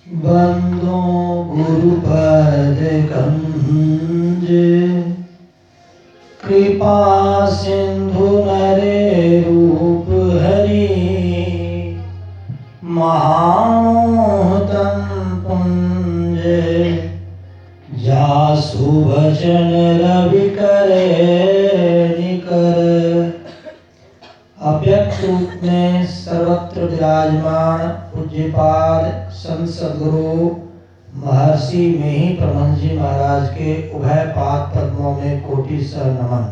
बंदो गुरुपद कंज कृपा सिंधु नरे रूप हरि महामोहतम पुंज जासु वचन रवि करे निकर। अव्यक्त रूप में सर्वत्र विराजमान पूज्यपाद संत सद्गुरु महर्षि में ही परमहंस जी महाराज के उभय पाद पद्मों में कोटि सह नमन।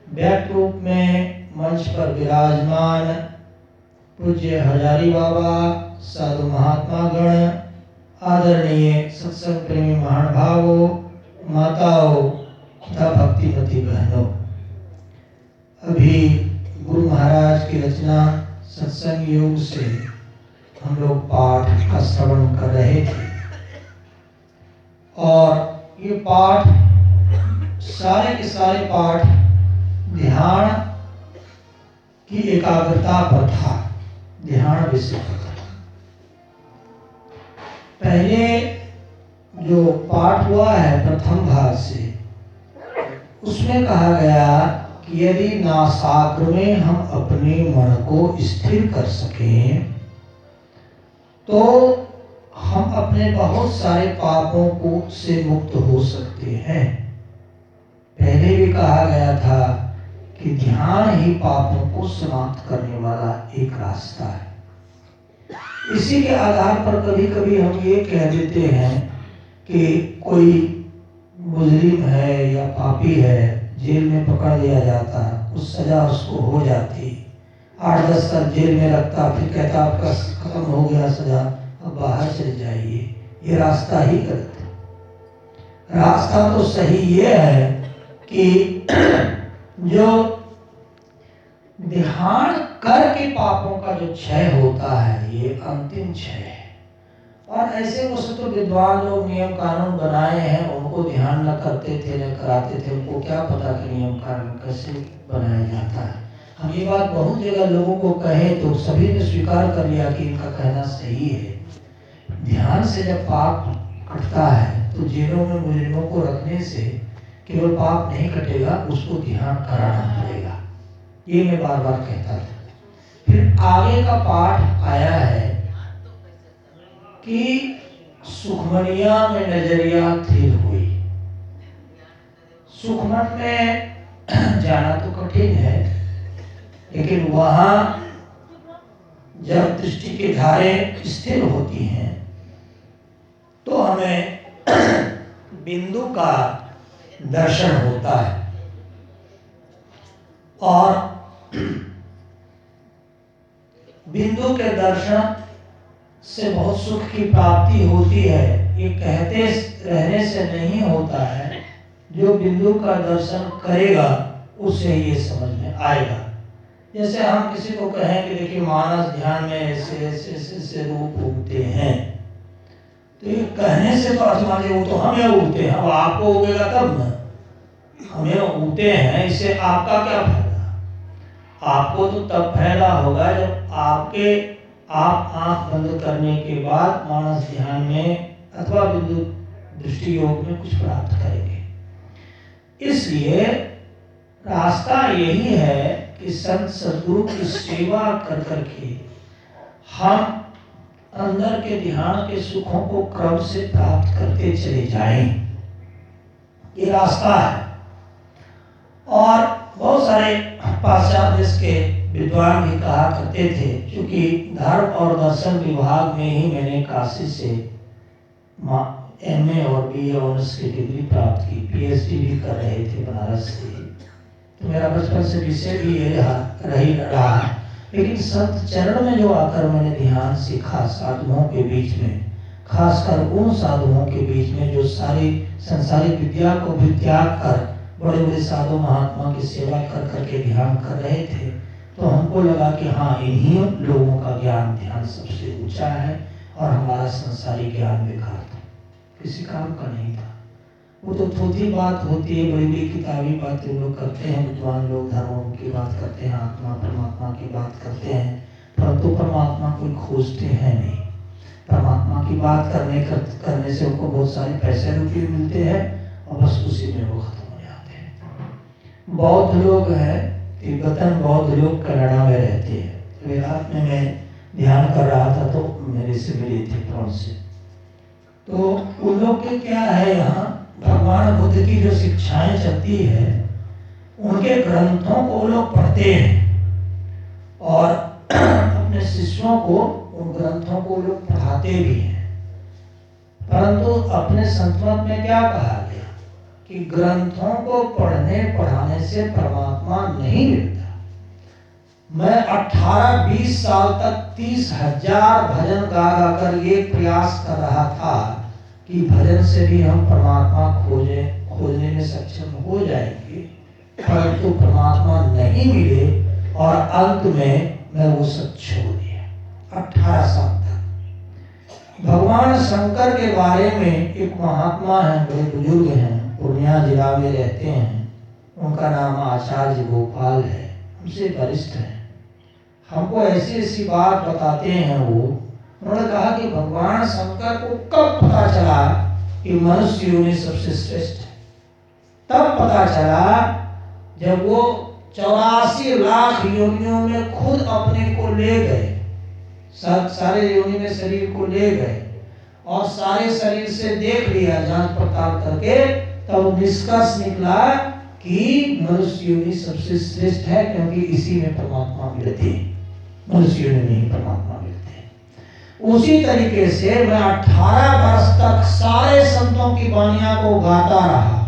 व्यक्त रूप में मंच पर विराजमान पूज्य हजारी बाबा, साधु महात्मा गण, आदरणीय सत्संग प्रेमी महानुभावों, माताओं तथा भक्तिमती बहनों, अभी गुरु महाराज की रचना सत्संग योग से हम लोग पाठ का श्रवण कर रहे थे और ये पाठ सारे के सारे पाठ ध्यान की एकाग्रता पर था, ध्यान विषय पर था। पहले जो पाठ हुआ है प्रथम भाग से, उसमें कहा गया कि यदि नासाग्र में हम अपने मन को स्थिर कर सकें तो हम अपने बहुत सारे पापों को से मुक्त हो सकते हैं। पहले भी कहा गया था कि ध्यान ही पापों को समाप्त करने वाला एक रास्ता है। इसी के आधार पर कभी कभी हम ये कह देते हैं कि कोई मुजरिम है या पापी है, जेल में पकड़ लिया जाता, कुछ सजा उसको हो जाती, 8-10 साल जेल में रखता, फिर कहता आपका खत्म हो गया सजा, अब बाहर चले जाइए। ये रास्ता ही गलत है। रास्ता तो सही ये है कि जो ध्यान करके पापों का जो क्षय होता है, ये अंतिम क्षय है। और ऐसे वैसे तो विद्वान लोग नियम कानून बनाए हैं, उनको ध्यान न करते थे न कराते थे, उनको क्या पता कि नियम कानून कैसे बनाया जाता है। हम ये बात बहुत जगह लोगों को कहे तो सभी ने स्वीकार कर लिया कि इनका कहना सही है। ध्यान से जब पाप कटता है तो जेलों में मुजरिमों को रखने से केवल पाप नहीं कटेगा, उसको ध्यान कराना पड़ेगा। ये मैं बार बार कहता था। फिर आगे का पाठ आया है कि सुखमनिया में नजरिया थिर हुई। सुखमन में जाना तो कठिन है, लेकिन वहां जब दृष्टि की धारें स्थिर होती हैं तो हमें बिंदु का दर्शन होता है और बिंदु के दर्शन से बहुत सुख की प्राप्ति होती है। ये कहते रहने से नहीं होता है, जो बिंदु का दर्शन करेगा उसे ये समझ में आएगा। जैसे हम किसी को कहें कि देखिए मानस ध्यान में ऐसे ऐसे ऐसे रूप उगते हैं, तो ये कहने से तो आजमाजे वो तो हमें उगते हैं, अब आपको उगेगा तब ना, हमें उगते हैं, इससे आपका क्या फायदा? आपको तो तब फायदा होगा जब आप आंख बंद करने के बाद मानस ध्यान में अथवा बिंदु दृष्टि योग में कुछ प्राप्त करेंगे। इसलिए रास्ता यही है कि संत सद्गुरु की सेवा कर करके हम अंदर के ध्यान के सुखों को क्रम से प्राप्त करते चले जाएं। ये रास्ता है। और बहुत सारे पाश्चात्य देश के विद्वान भी कहा करते थे, क्योंकि धर्म और दर्शन विभाग में ही मैंने काशी से MA और BA ऑनर्स की डिग्री प्राप्त की, PhD भी कर रहे थे बनारस से, तो मेरा बचपन से विषय भी ये रहा। लेकिन संत चरण में जो आकर मैंने ध्यान सीखा साधुओं के बीच में, खासकर उन साधुओं के बीच में जो सारी संसारिक विद्या को भी त्याग कर बड़े बड़े साधु महात्मा की सेवा कर करके ध्यान कर रहे थे, तो हमको लगा कि हाँ, इन्हीं लोगों का ज्ञान ध्यान सबसे ऊंचा है और हमारा संसारी ज्ञान बेकार था, किसी काम का नहीं था। वो तो थोड़ी बात होती है, बड़ी बड़ी किताबी बातें लोग करते हैं, विद्वान लोग धर्मों की बात करते हैं, आत्मा परमात्मा की बात करते हैं, परंतु परमात्मा कोई खोजते हैं नहीं। परमात्मा की बात करने से उनको बहुत सारे पैसे रुपये मिलते हैं और बस उसी में वो खत्म हो जाते हैं। बौद्ध लोग हैं, तिब्बतन बौद्ध लोग कनाडा में रहते हैं। तो रात में मैं ध्यान कर रहा था तो मेरे से मिली थी फोन से, तो उन लोग के क्या है, यहाँ भगवान बुद्ध की जो शिक्षाएं चलती है उनके ग्रंथों को लोग पढ़ते हैं और अपने शिष्यों को उन ग्रंथों को लोग पढ़ाते भी हैं। परंतु अपने संतमत में क्या कहा गया कि ग्रंथों को पढ़ने पढ़ाने से परमात्मा नहीं मिलता। मैं 18-20 साल तक 30,000 भजन गा कर ये प्रयास कर रहा था कि भजन से भी हम परमात्मा खोजने में सक्षम हो जाएंगे, परंतु परमात्मा नहीं मिले और अंत में मैं वो सब छोड़ दिया 18 साल तक। भगवान शंकर के बारे में एक महात्मा है, बड़े बुजुर्ग हैं, पूर्णिया जिला में रहते हैं, उनका नाम आचार्य गोपाल है, हमसे वरिष्ठ हैं। हमको ऐसी ऐसी बात बताते हैं वो। उन्होंने कहा कि भगवान शंकर को कब पता चला कि मनुष्य योनि सबसे श्रेष्ठ है? तब पता चला जब वो 84 लाख योनियों में खुद अपने को ले गए, सारे योनि में शरीर को ले गए और सारे शरीर से देख लिया जांच पड़ताल करके, तब निष्कर्ष निकला कि मनुष्य योनि सबसे श्रेष्ठ है, क्योंकि इसी में परमात्मा मिलते हैं, मनुष्य योनि में ही परमात्मा मिलते हैं। उसी तरीके से मैं 18 वर्ष तक सारे संतों की वाणियां को गाता रहा।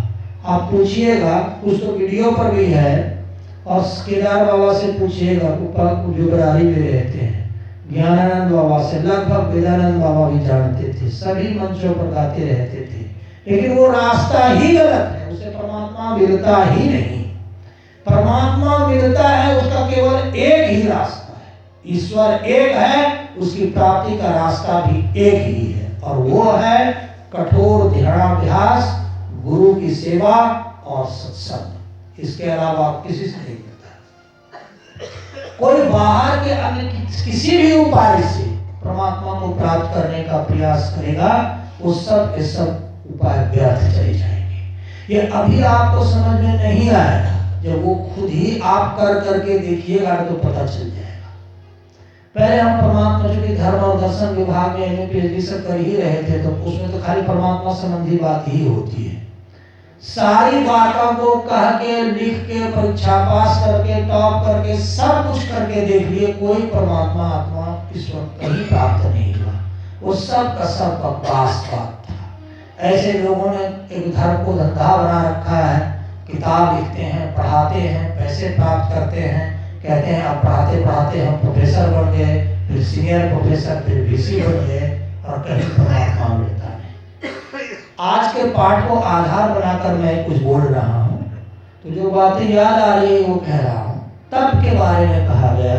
आप पूछिएगा, कुछ तो वीडियो पर भी है, और केदार बाबा से पूछिएगा, जो बरारी में रहते हैं, ज्ञानानंद बाबा से, लगभग वेदानंद बाबा भी जानते थे, सभी मंचों पर गाते रहते थे, लेकिन वो रास्ता ही गलत है, उसे परमात्मा मिलता ही नहीं। परमात्मा मिलता है उसका केवल एक ही रास्ता है, ईश्वर एक है, उसकी प्राप्ति का रास्ता भी एक ही है, और वो है कठोर ध्यानाभ्यास, गुरु की सेवा और सत्संग। इसके अलावा किसी से नहीं मिलता। कोई बाहर के अन्य किसी भी उपाय से परमात्मा को प्राप्त करने का प्रयास करेगा, वो सब के सब उपाय व्यर्थ चले जाएंगे। ये अभी आपको समझ में नहीं आएगा, जब वो खुद ही आप कर करके देखिएगा तो पता चल जाएगा। पहले हम परमात्मा, चूंकि धर्म और दर्शन विभाग में MA PhD सब कर ही रहे थे, तो उसमें तो खाली परमात्मा संबंधी बात ही होती है। सारी बातों को कह के, लिख के, परीक्षा पास करके, टॉप करके, सब कुछ करके देख लिए, कोई परमात्मा आत्मा इस वक्त कहीं प्राप्त नहीं हुआ। वो सब का सब बकवास बात था। ऐसे लोगों ने एक धर्म को धंधा बना रखा है, किताब लिखते हैं, पढ़ाते हैं, पैसे प्राप्त करते हैं, कहते हैं अब पढ़ाते पढ़ाते हम प्रोफेसर बन गए, फिर सीनियर प्रोफेसर, फिर VC बन गए, और कहीं परमात्मा मिलता नहीं। आज के पाठ को आधार बनाकर मैं कुछ बोल रहा हूँ, तो जो बातें याद आ रही है वो कह रहा हूँ। तप के बारे में कहा गया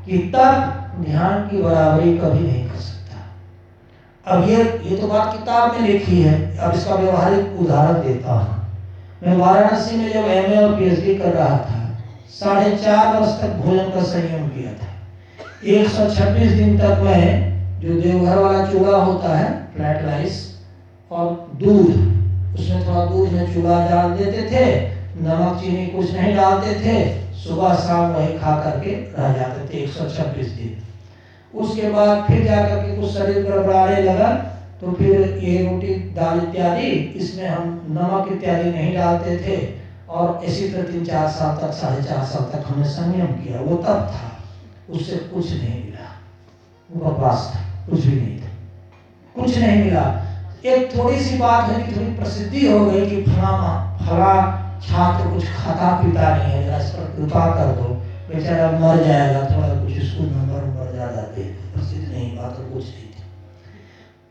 कि तप ध्यान की बराबरी कभी नहीं कर सकता। अब ये तो बात किताब में लिखी है, अब इसका व्यवहारिक उदाहरण देता हूँ। मैं वाराणसी में जब MA और PhD कर रहा था, 4.5 वर्ष तक भोजन का संयम किया था। 126 दिन तक मैं, जो देवघर वाला चूड़ा होता है, फ्लैट राइस और दूध, उसमें थोड़ा दूध में चूड़ा डाल देते थे, नमक चीनी कुछ नहीं डालते थे, सुबह शाम वही खा करके रह जाते थे 126 दिन। उसके बाद फिर जाकर के कुछ शरीर गड़बड़ाने लगा, तो फिर ये रोटी दाल इत्यादि, इसमें हम नमक इत्यादि नहीं डालते थे, और इसी तरह 3-4 साल तक, 4.5 साल तक हमने संयम किया। वो तब था, उससे कुछ नहीं मिला, वो बकवास था, कुछ भी नहीं था, कुछ नहीं मिला। एक थोड़ी सी बात है कि थोड़ी प्रसिद्धि हो गई कि फला छात्र कुछ खाता पीता नहीं है, जरा इस पर कृपा कर दो, बेचारा मर जाएगा, थोड़ा कुछ स्कूल नंबर ज्यादा दे, प्रसिद्ध नहीं हुआ तो कुछ नहीं था।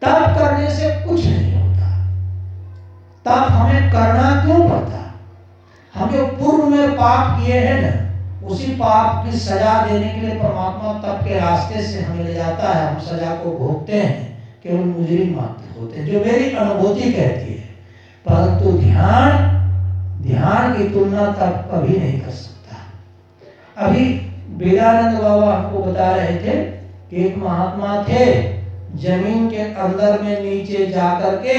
तप करने से कुछ नहीं होता। तप हमें करना क्यों पड़ता? हम जो पूर्व में पाप किए हैं ना, उसी पाप की सजा देने के लिए परमात्मा तप के रास्ते से हमें ले जाता है। हम सजा को भोगते हैं, केवल मुजरिम मात्र होते हैं, जो मेरी अनुभूति कहती है। परंतु ध्यान की तुलना तप कभी नहीं कर सकता। अभी वेदानंद बाबा हमको बता रहे थे कि एक महात्मा थे जमीन के अंदर में नीचे जा करके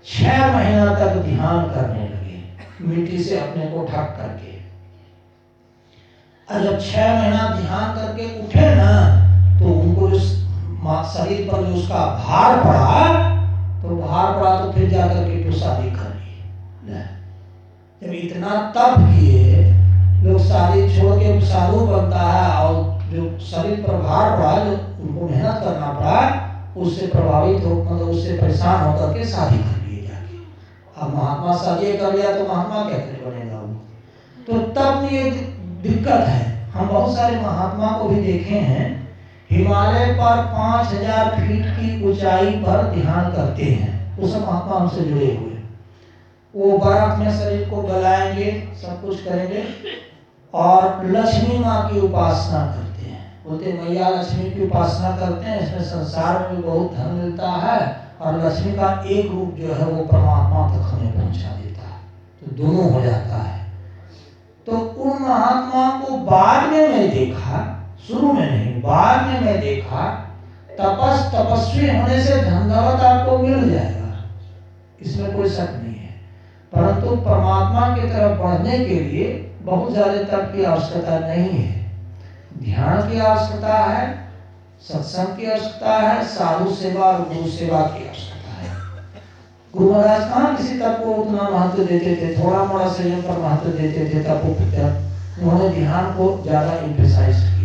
6 महीना तक ध्यान करने लगे, मिट्टी से अपने को ढक करके। और जब 6 महीना ध्यान करके उठे ना, तो उनको जो शरीर पर जो उसका भार पड़ा, तो फिर जाकर के तो शादी कर ली। जब इतना तप किए लोग, शादी छोड़ के साधु बनता है, और जो शरीर पर भार पड़ा, जो उनको मेहनत करना पड़ा, उससे प्रभावित हो, मतलब उससे परेशान होकर के शादी कर लिए जाके। अब महात्मा शादी कर लिया तो महात्मा क्या कर बनेगा वो? तो तब ये दिक्कत है। हम बहुत सारे महात्मा को भी देखे हैं, हिमालय पर 5000 फीट की ऊंचाई पर ध्यान करते हैं। वो सब महात्मा हमसे जुड़े हुए, वो बर्फ में शरीर को गलाएंगे, सब कुछ करेंगे, और लक्ष्मी माँ की उपासना करते हैं। बोलते मैया लक्ष्मी की उपासना करते हैं, इसमें संसार में भी बहुत धन मिलता है, और लक्ष्मी का एक रूप जो है वो परमात्मा तक हमें पहुंचा देता है, तो दोनों हो जाता है। तो उन महात्मा को बाद में मैं देखा, शुरू में नहीं, बाद में मैं देखा, तपस्वी होने से धन दौलत आपको मिल जाएगा, इसमें कोई शक नहीं है, परंतु परमात्मा की तरफ बढ़ने के लिए बहुत ज्यादा तप की आवश्यकता नहीं है। ध्यान की आवश्यकता है, सत्संग की आवश्यकता है, साधु सेवा और गुरु सेवा की आवश्यकता है। गुरु महाराज कहाँ किसी तप को उतना महत्व देते थे, थोड़ा मोड़ा संयम पर महत्व देते थे, तप उन्होंने ध्यान को ज्यादा एम्फेसाइज किया।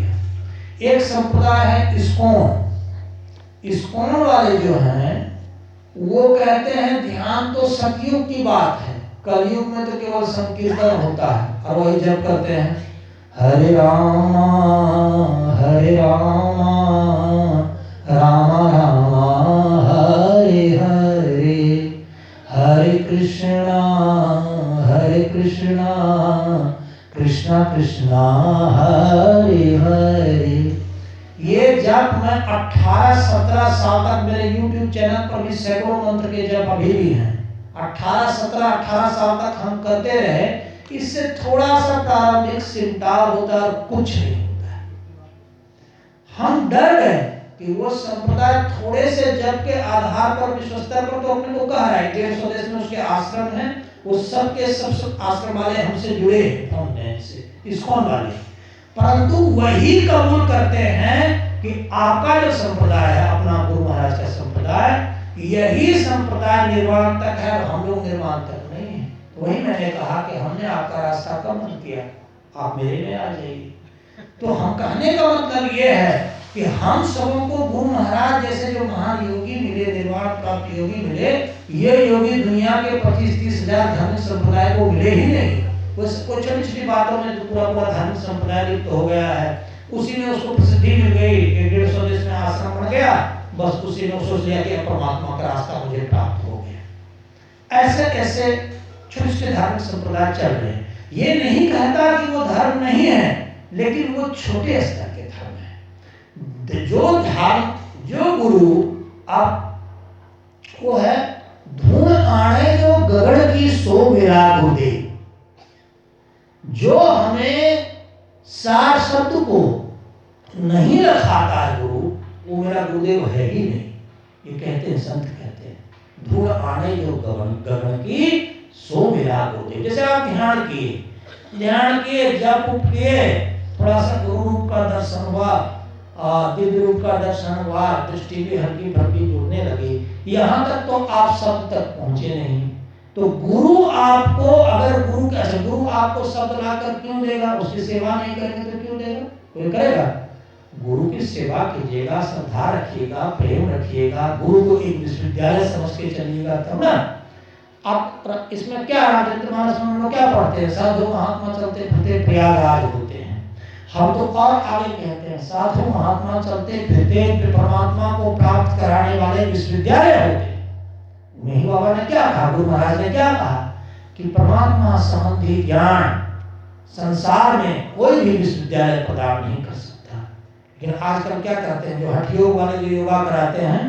एक संप्रदाय है इस्कॉन। इस्कॉन वाले जो हैं वो कहते हैं ध्यान तो सतयुग की बात है, कलयुग में तो केवल संकीर्तन होता है, और वही जप करते हैं, हरे रामा रामा रामा हरे हरे, हरे कृष्णा कृष्णा कृष्णा हरे हरे। ये जप मैं 18-17 साल तक, मेरे YouTube चैनल पर भी सैकड़ों मंत्र के जप अभी भी हैं, 18 साल तक हम करते रहे। इससे थोड़ा सा प्रारंभिक सिमटाव होता है और कुछ नहीं होता है। हम डर गए कि वो संप्रदाय थोड़े से जप के आधार पर विश्व स्तर पर तो अपने को कह रहा है, 150 देश में उसके आश्रम हैं, वो सब के सब आश्रम वाले हमसे जुड़े हैं से, इस्कॉन वाले, परंतु वही कबूल करते हैं कि आपका जो संप्रदाय है, अपना गुरु महाराज का संप्रदाय, यही संप्रदाय निर्वाण तक है, और हम लोग निर्वाण तक नहीं है। तो वही मैंने कहा कि हमने आपका रास्ता कम मत किया, आप मेरे में आ जाइए। तो हम कहने का मतलब ये है कि हम सबों को गुरु महाराज जैसे जो महान योगी मिले, निर्वाण प्राप्त योगी मिले, ये योगी दुनिया के 25-30 हजार धार्मिक संप्रदाय को मिले ही नहीं। कोई छोटी छोटी बातों में पूरा धार्मिक संप्रदाय लिप्त हो गया है, उसी में उसको प्रसिद्धि मिल गई, 150 देश में आश्रम बन गया, बस उसी में सोच लिया कि परमात्मा का रास्ता मुझे प्राप्त हो गया। ऐसे ऐसे छोटे छोटे धार्मिक संप्रदाय चल रहे हैं। ये नहीं कहता कि वो धर्म नहीं है, लेकिन वो छोटे स्तर के धर्म है। जो गुरु आप वो है, धुन आने जो गगड़ की सो विराग दे, जो हमें सार शब्द को नहीं रखाता है गुरु, वो मेरा गुरुदेव है ही नहीं। ये कहते हैं, संत कहते हैं, धूल आने जो गगन की सो विराग होते। जैसे आप ध्यान किए, जब किए, थोड़ा सा गुरु रूप का दर्शन हुआ, दिव्य रूप का दर्शन हुआ, दृष्टि भी हल्की फल्की जुड़ने लगी, यहाँ तक तो आप शब्द तक पहुंचे नहीं। तो गुरु आपको, अगर गुरु आपको शब्द लाकर क्यों देगा? उसकी सेवा नहीं करेंगे तो क्यों देगा? कोई करेगा? गुरु की सेवा कीजिएगा, श्रद्धा रखिएगा, प्रेम रखिएगा, गुरु को एक विश्वविद्यालय समझ के चलिएगा, तब ना। आप इसमें क्या रामचरितमानस में लोग क्या पढ़ते हैं? साधु महात्मा चलते फिरते प्रयागराज होते हैं। हम तो और आगे कहते हैं, साधु महात्मा चलते फिरते परमात्मा को प्राप्त कराने वाले विश्वविद्यालय होते हैं। नहीं, बाबा ने क्या कहा, गुरु महाराज ने क्या कहा कि परमात्मा संबंधी ज्ञान संसार में कोई भी विश्वविद्यालय प्रदान नहीं कर सकता। लेकिन आजकल क्या करते हैं, जो हठ योग वाले जो योगा कराते हैं,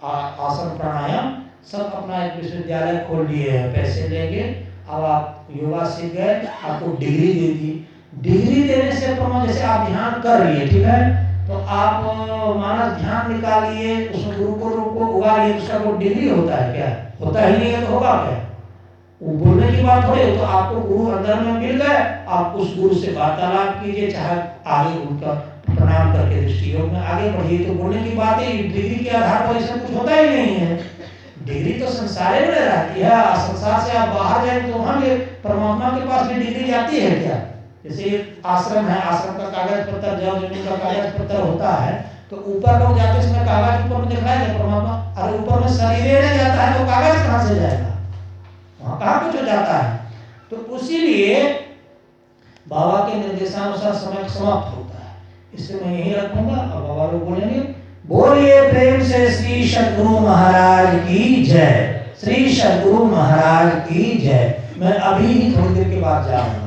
आसन प्राणायाम, सब अपना एक विश्वविद्यालय खोल लिए हैं, पैसे लेंगे, अब आप योगा सीख गए, आपको डिग्री दे दी। डिग्री देने से जैसे आप ध्यान कर रही है, ठीक है, तो आप मानस ध्यान निकालिए, उसमें गुरु को रूप को उगाइए, उसका कोई डिग्री होता है क्या? होता ही नहीं है, तो होगा क्या? वो बोलने की बात थोड़ी। तो आपको गुरु अंदर में मिल गए, आप उस गुरु से वार्तालाप कीजिए, चाहे आगे उनका प्रणाम करके दृष्टि योग में आगे बढ़िए। तो बोलने की बात है, डिग्री के आधार पर इसमें कुछ होता ही नहीं है। डिग्री तो संसार में रहती है, संसार से आप बाहर जाए तो वहां भी परमात्मा के पास भी डिग्री जाती है क्या? जैसे आश्रम है, आश्रम का कागज पत्र, जब जमीन का कागज पत्र होता है, तो ऊपर लोग जाते हैं, इसमें कागज ऊपर में दिखलाया जाए परमात्मा, अरे ऊपर में शरीर नहीं जाता है तो कागज कहाँ से जाएगा? वहां कहाँ कुछ हो जाता है। तो उसीलिए बाबा के निर्देशानुसार समय समाप्त होता है। इससे मैं यही रखूंगा। अब बाबा लोग बोलेंगे, बोलिए प्रेम से श्री सद्गुरु महाराज की जय, श्री सद्गुरु महाराज की जय। मैं अभी ही थोड़ी देर के बाद जाऊंगा।